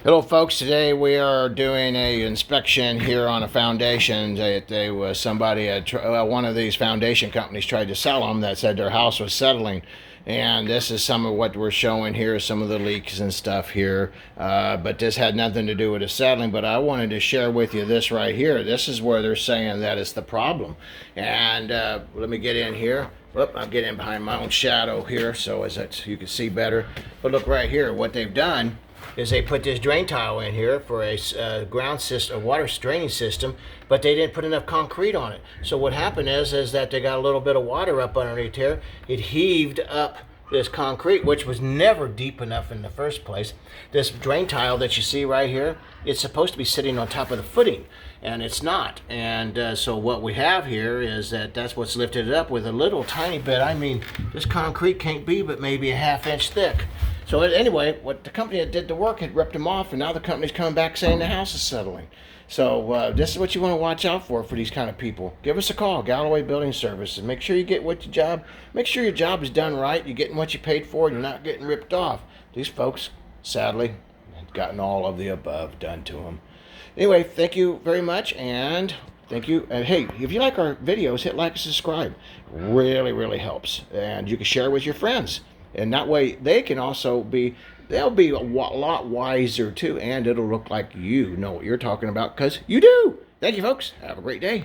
Hello folks, today we are doing a inspection here on a foundation that somebody had one of these foundation companies tried to sell them that said their house was settling, and this is some of what we're showing here, some of the leaks and stuff here, but this had nothing to do with the settling. But I wanted to share with you this right here. This is where they're saying that it's the problem, and let me get in here. I'm getting behind my own shadow here so you can see better. But look right here, what they've done is they put this drain tile in here for a ground system, a water draining system, but they didn't put enough concrete on it. So what happened is that they got a little bit of water up underneath here. It heaved up this concrete, which was never deep enough in the first place. This drain tile that you see right here, it's supposed to be sitting on top of the footing, and it's not. And so what we have here is that's what's lifted it up with a little tiny bit. I mean, this concrete can't be but maybe a ½ inch thick. So anyway, what the company that did the work had ripped them off, and now the company's coming back saying the house is settling. So this is what you want to watch out for these kind of people. Give us a call, Galloway Building Services. Make sure you get what your job. Make sure your job is done right. You're getting what you paid for. You're not getting ripped off. These folks, sadly, have gotten all of the above done to them. Anyway, thank you very much, and thank you. And hey, if you like our videos, hit like and subscribe. Really helps. And you can share with your friends. And that way they can also they'll be a lot wiser too, and it'll look like you know what you're talking about because you do. Thank you, folks. Have a great day.